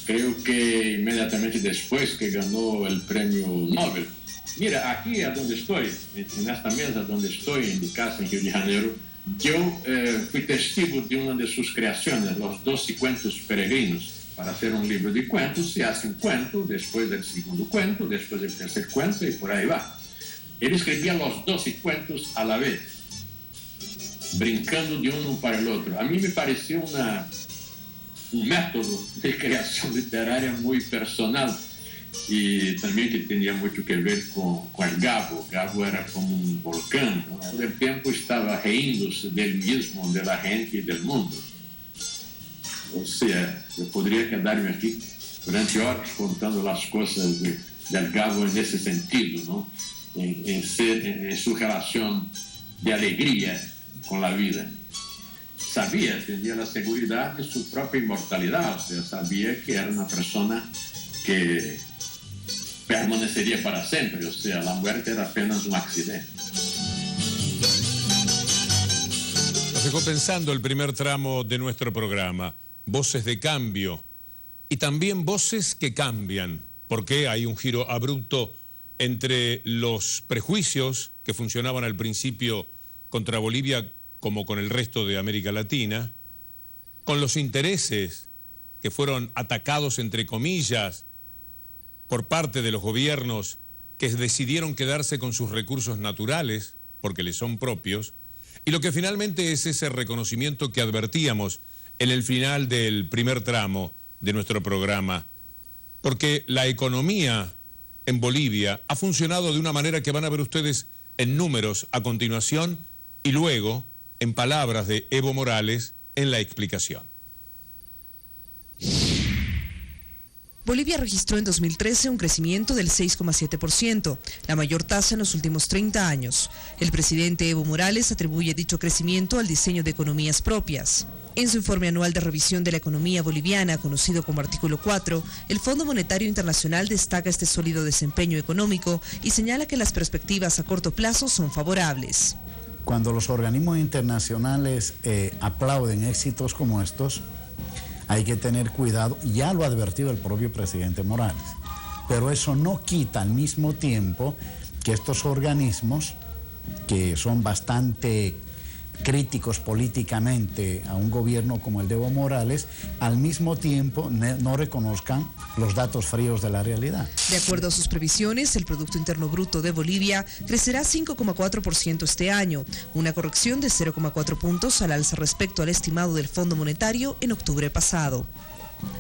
creo que inmediatamente después que ganó el premio Nobel. Mira, aquí a donde estoy, en esta mesa donde estoy, en mi casa en Río de Janeiro, yo fui testigo de una de sus creaciones, Los 12 Cuentos Peregrinos. Para hacer un libro de cuentos se hace un cuento, después del segundo cuento, después del tercer cuento y por ahí va. Él escribía los 12 cuentos a la vez, brincando de uno para el otro. A mí me pareció un método de creación literaria muy personal y también que tenía mucho que ver con el Gabo. Gabo era como un volcán, ¿no? Todo el tiempo estaba riéndose del mismo, de la gente y del mundo. O sea, yo podría quedarme aquí durante horas contando las cosas del Gabo en ese sentido, ¿no? En su relación de alegría con la vida. Tenía la seguridad de su propia inmortalidad, o sea, sabía que era una persona que permanecería para siempre, o sea, la muerte era apenas un accidente. Nos dejó pensando el primer tramo de nuestro programa, voces de cambio y también voces que cambian, porque hay un giro abrupto entre los prejuicios que funcionaban al principio contra Bolivia como con el resto de América Latina, con los intereses que fueron atacados, entre comillas, por parte de los gobiernos que decidieron quedarse con sus recursos naturales, porque les son propios, y lo que finalmente es ese reconocimiento que advertíamos en el final del primer tramo de nuestro programa, porque la economía en Bolivia ha funcionado de una manera que van a ver ustedes en números a continuación y luego en palabras de Evo Morales en la explicación. Bolivia registró en 2013 un crecimiento del 6,7%, la mayor tasa en los últimos 30 años. El presidente Evo Morales atribuye dicho crecimiento al diseño de economías propias. En su informe anual de revisión de la economía boliviana, conocido como Artículo 4, el Fondo Monetario Internacional destaca este sólido desempeño económico y señala que las perspectivas a corto plazo son favorables. Cuando los organismos internacionales aplauden éxitos como estos, hay que tener cuidado, ya lo ha advertido el propio presidente Morales, pero eso no quita al mismo tiempo que estos organismos, que son bastante críticos políticamente a un gobierno como el de Evo Morales, al mismo tiempo no reconozcan los datos fríos de la realidad. De acuerdo a sus previsiones, el Producto Interno Bruto de Bolivia crecerá 5,4% este año, una corrección de 0,4 puntos al alza respecto al estimado del Fondo Monetario en octubre pasado.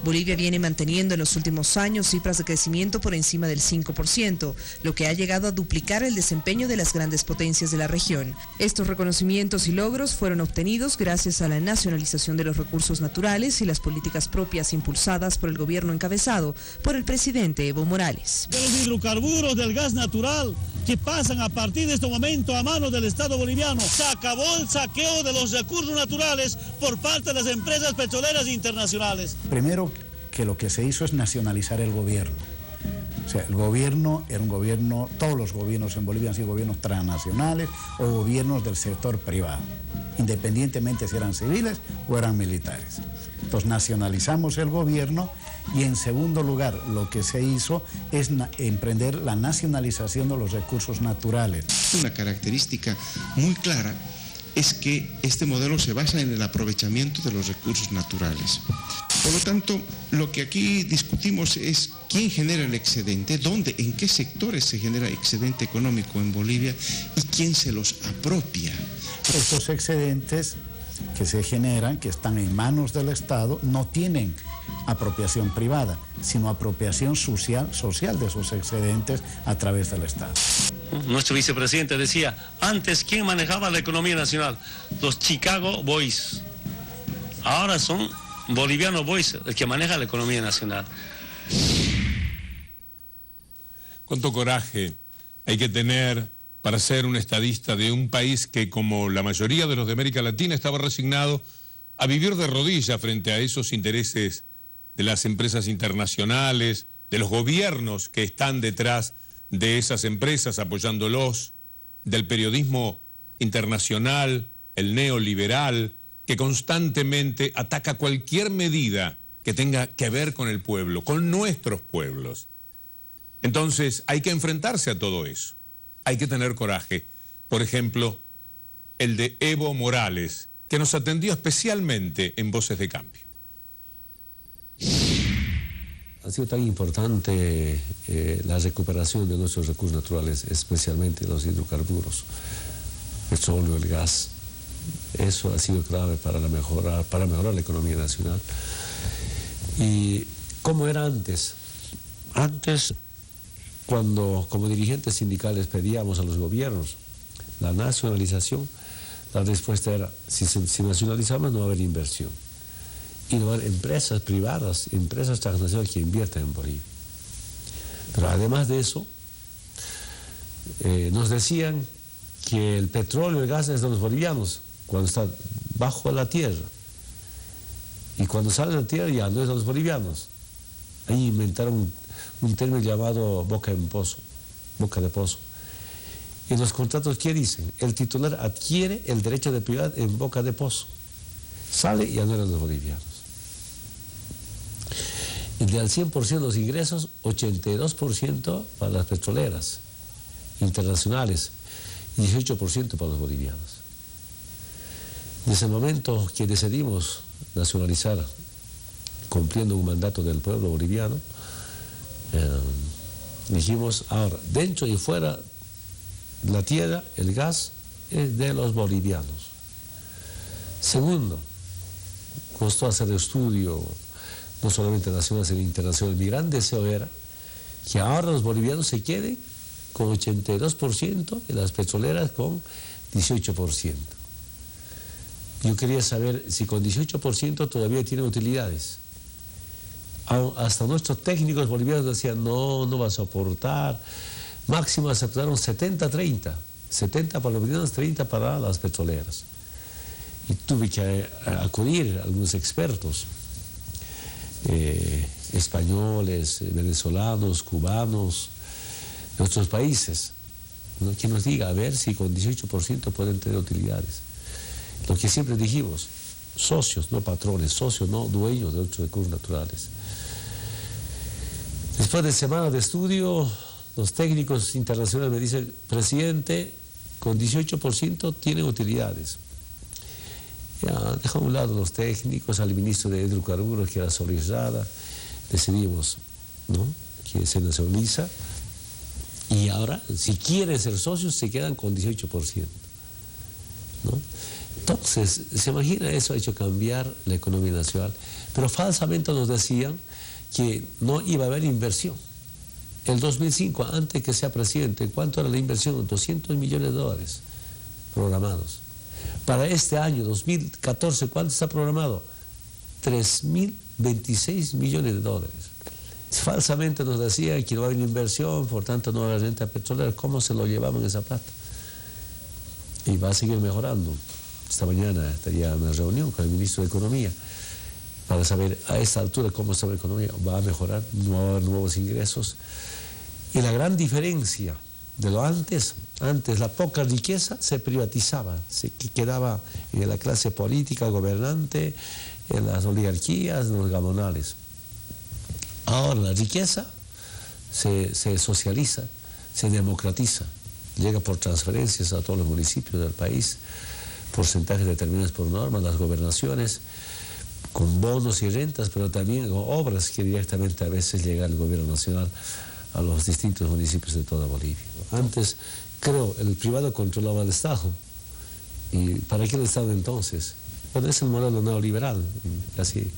Bolivia viene manteniendo en los últimos años cifras de crecimiento por encima del 5%, lo que ha llegado a duplicar el desempeño de las grandes potencias de la región. Estos reconocimientos y logros fueron obtenidos gracias a la nacionalización de los recursos naturales y las políticas propias impulsadas por el gobierno encabezado por el presidente Evo Morales. De los hidrocarburos, del gas natural, que pasan a partir de este momento a manos del Estado boliviano. Se acabó el saqueo de los recursos naturales por parte de las empresas petroleras internacionales. Primero, que lo que se hizo es nacionalizar el gobierno. O sea, el gobierno era un gobierno, todos los gobiernos en Bolivia han sido gobiernos transnacionales o gobiernos del sector privado, independientemente si eran civiles o eran militares. Entonces nacionalizamos el gobierno y en segundo lugar lo que se hizo es emprender la nacionalización de los recursos naturales. Una característica muy clara es que este modelo se basa en el aprovechamiento de los recursos naturales. Por lo tanto, lo que aquí discutimos es quién genera el excedente, dónde, en qué sectores se genera excedente económico en Bolivia y quién se los apropia. Estos excedentes que se generan, que están en manos del Estado, no tienen apropiación privada, sino apropiación social de esos excedentes a través del Estado. Nuestro vicepresidente decía, antes, ¿quién manejaba la economía nacional? Los Chicago Boys. Ahora son Boliviano Boys el que maneja la economía nacional. ¿Cuánto coraje hay que tener para ser un estadista de un país que, como la mayoría de los de América Latina, estaba resignado a vivir de rodillas frente a esos intereses de las empresas internacionales, de los gobiernos que están detrás de esas empresas apoyándolos, del periodismo internacional, el neoliberal, que constantemente ataca cualquier medida que tenga que ver con el pueblo, con nuestros pueblos. Entonces hay que enfrentarse a todo eso, hay que tener coraje. Por ejemplo, el de Evo Morales, que nos atendió especialmente en Voces de Cambio. Ha sido tan importante la recuperación de nuestros recursos naturales, especialmente los hidrocarburos, el petróleo, el gas. Eso ha sido clave para mejorar la economía nacional. ¿Y cómo era antes? Antes, cuando como dirigentes sindicales pedíamos a los gobiernos la nacionalización, la respuesta era, si nacionalizamos no va a haber inversión. Y no va a haber empresas privadas, empresas transnacionales que inviertan en Bolivia. Pero además de eso, nos decían que el petróleo y el gas es de los bolivianos, cuando está bajo la tierra. Y cuando sale de la tierra ya no es de los bolivianos. Ahí inventaron un término llamado boca de pozo. En los contratos, ¿qué dicen? El titular adquiere el derecho de propiedad en boca de pozo. Sale y ya no eran los bolivianos. Y del 100% de los ingresos, 82% para las petroleras internacionales y 18% para los bolivianos. Desde el momento que decidimos nacionalizar, cumpliendo un mandato del pueblo boliviano, dijimos, ahora, dentro y fuera de la tierra, el gas es de los bolivianos. Segundo, costó hacer estudio, no solamente nacional, sino internacional. Mi gran deseo era que ahora los bolivianos se queden con 82% y las petroleras con 18%. Yo quería saber si con 18% todavía tienen utilidades. Hasta nuestros técnicos bolivianos decían, no va a soportar. Máximo aceptaron 70-30. 70 para los bolivianos, 30 para las petroleras. Y tuve que acudir a algunos expertos, españoles, venezolanos, cubanos, de otros países, ¿no? Que nos diga, a ver si con 18% pueden tener utilidades. Lo que siempre dijimos, socios, no patrones, socios, no dueños de otros recursos naturales. Después de semanas de estudio, los técnicos internacionales me dicen, presidente, con 18% tienen utilidades. Ya, deja a un lado los técnicos, al ministro de Hidrocarburos, que era Solís Rada, decidimos, ¿no?, que se nacionaliza, y ahora, si quieren ser socios, se quedan con 18%, ¿no? Entonces, se imagina, eso ha hecho cambiar la economía nacional, pero falsamente nos decían que no iba a haber inversión. El 2005, antes que sea presidente, ¿cuánto era la inversión? 200 millones de dólares programados. Para este año, 2014, ¿cuánto está programado? 3.026 millones de dólares. Falsamente nos decían que no va a haber inversión, por tanto no va a haber renta petrolera. ¿Cómo se lo llevaban esa plata? Y va a seguir mejorando. Esta mañana estaría en una reunión con el ministro de Economía para saber a esta altura cómo está la economía. Va a mejorar, no va a haber nuevos ingresos. Y la gran diferencia de lo antes la poca riqueza se privatizaba, se quedaba en la clase política, gobernante, en las oligarquías, en los gamonales. Ahora la riqueza se socializa, se democratiza, llega por transferencias a todos los municipios del país, porcentajes determinados por normas, las gobernaciones, con bonos y rentas, pero también con obras que directamente a veces llega el gobierno nacional a los distintos municipios de toda Bolivia. Antes, creo, el privado controlaba el Estado. ¿Y para qué el Estado entonces? Bueno, es el modelo neoliberal, casi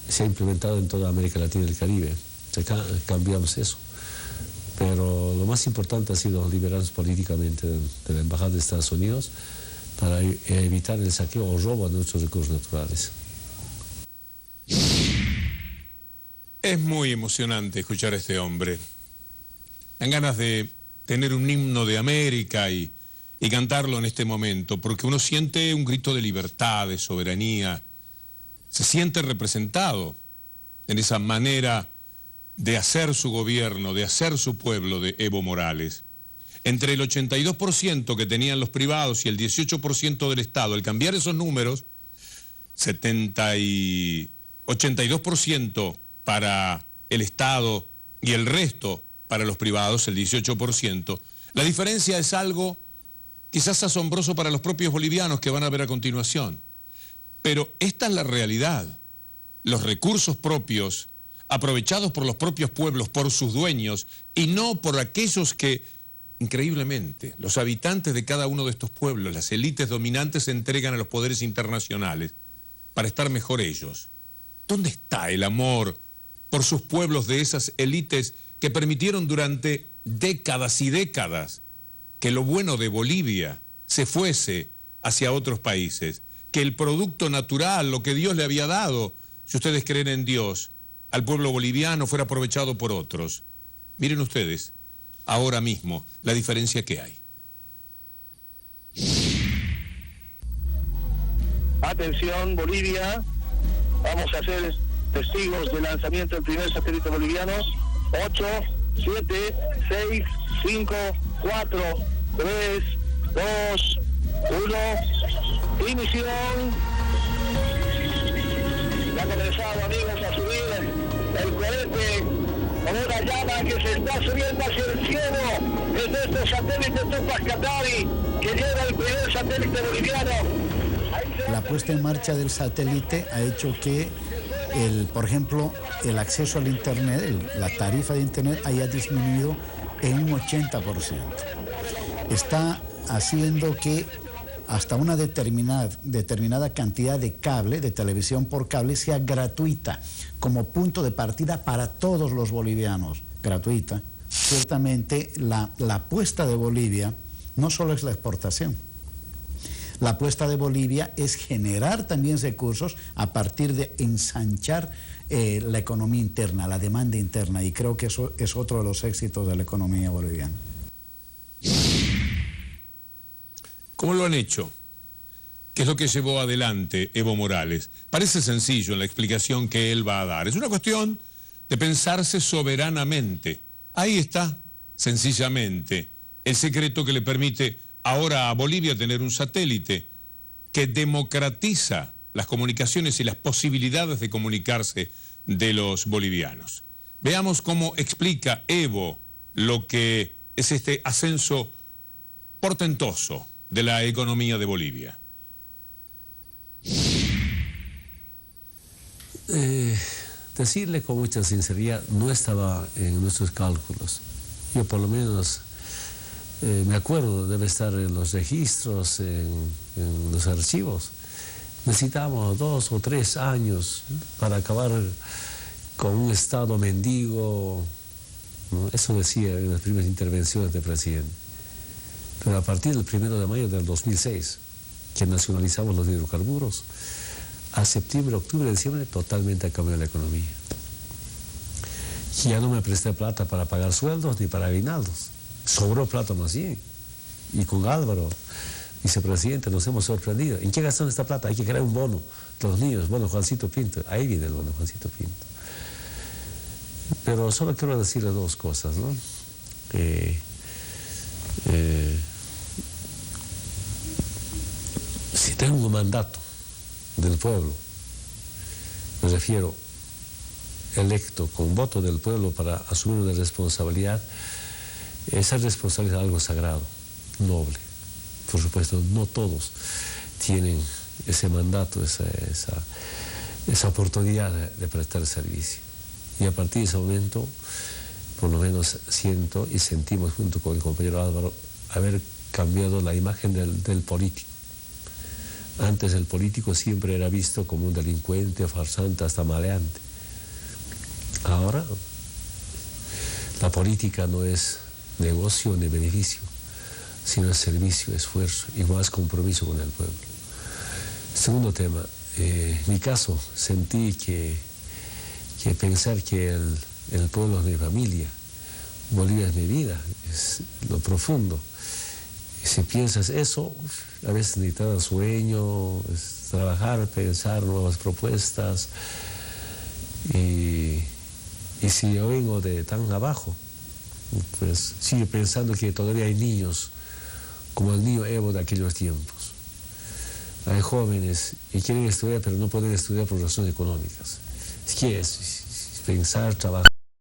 se ha implementado en toda América Latina y el Caribe. Acá cambiamos eso. Pero lo más importante ha sido liberarnos políticamente de la Embajada de Estados Unidos para evitar el saqueo o robo a nuestros recursos naturales. Es muy emocionante escuchar a este hombre. Dan ganas de tener un himno de América y cantarlo en este momento, porque uno siente un grito de libertad, de soberanía, se siente representado en esa manera de hacer su gobierno, de hacer su pueblo de Evo Morales. Entre el 82% que tenían los privados y el 18% del Estado, al cambiar esos números, 82% para el Estado y el resto para los privados, el 18%. La diferencia es algo quizás asombroso para los propios bolivianos que van a ver a continuación. Pero esta es la realidad. Los recursos propios, aprovechados por los propios pueblos, por sus dueños, y no por aquellos que, increíblemente, los habitantes de cada uno de estos pueblos, las élites dominantes, se entregan a los poderes internacionales para estar mejor ellos. ¿Dónde está el amor por sus pueblos de esas élites que permitieron durante décadas y décadas que lo bueno de Bolivia se fuese hacia otros países? Que el producto natural, lo que Dios le había dado, si ustedes creen en Dios, al pueblo boliviano fuera aprovechado por otros. Miren ustedes, ahora mismo, la diferencia que hay. Atención, Bolivia, vamos a ser testigos del lanzamiento del primer satélite boliviano. 8, 7, 6, 5, 4, 3, 2, 1, inición. Ya ha comenzado, amigos, a subir el cohete con una llama que se está subiendo hacia el cielo. Es de este satélite Tupac Katari que lleva el primer satélite boliviano. La puesta en marcha del satélite ha hecho que, por ejemplo, el acceso al Internet, la tarifa de Internet haya disminuido en un 80%. Está haciendo que hasta una determinada cantidad de cable, de televisión por cable, sea gratuita, como punto de partida para todos los bolivianos, gratuita. Ciertamente, la apuesta de Bolivia no solo es la exportación. La apuesta de Bolivia es generar también recursos a partir de ensanchar la economía interna, la demanda interna, y creo que eso es otro de los éxitos de la economía boliviana. ¿Cómo lo han hecho? ¿Qué es lo que llevó adelante Evo Morales? Parece sencillo en la explicación que él va a dar. Es una cuestión de pensarse soberanamente. Ahí está, sencillamente, el secreto que le permite ahora a Bolivia tener un satélite que democratiza las comunicaciones y las posibilidades de comunicarse de los bolivianos. Veamos cómo explica Evo lo que es este ascenso portentoso de la economía de Bolivia. Decirle con mucha sinceridad, no estaba en nuestros cálculos. Yo por lo menos me acuerdo, debe estar en los registros, en los archivos. Necesitamos 2 o 3 años para acabar con un Estado mendigo, ¿no? Eso decía en las primeras intervenciones del presidente. Pero a partir del 1 de mayo del 2006, que nacionalizamos los hidrocarburos, a septiembre, octubre, diciembre, totalmente ha cambiado la economía. Ya no me presté plata para pagar sueldos ni para aguinaldos. Sobró plata más bien. Y con Álvaro, vicepresidente, nos hemos sorprendido. ¿En qué gastaron esta plata? Hay que crear un bono. Los niños, bono Juancito Pinto. Ahí viene el bono Juancito Pinto. Pero solo quiero decirle 2 cosas, ¿no? Si tengo un mandato del pueblo, me refiero electo con voto del pueblo para asumir una responsabilidad, esa responsabilidad es algo sagrado, noble. Por supuesto, no todos tienen ese mandato, esa oportunidad de prestar servicio. Y a partir de ese momento, por lo menos siento y sentimos junto con el compañero Álvaro haber cambiado la imagen del político. Antes el político siempre era visto como un delincuente, farsante, hasta maleante. Ahora la política no es negocio ni beneficio, sino servicio, esfuerzo y más compromiso con el pueblo. Segundo tema, en mi caso sentí que pensar que el pueblo es mi familia, Bolivia es mi vida, es lo profundo. Y si piensas eso, a veces necesitas sueño, es trabajar, pensar nuevas propuestas. Y si yo vengo de tan abajo, pues sigue pensando que todavía hay niños, como el niño Evo de aquellos tiempos. Hay jóvenes que quieren estudiar, pero no pueden estudiar por razones económicas. Es que es pensar, trabajar.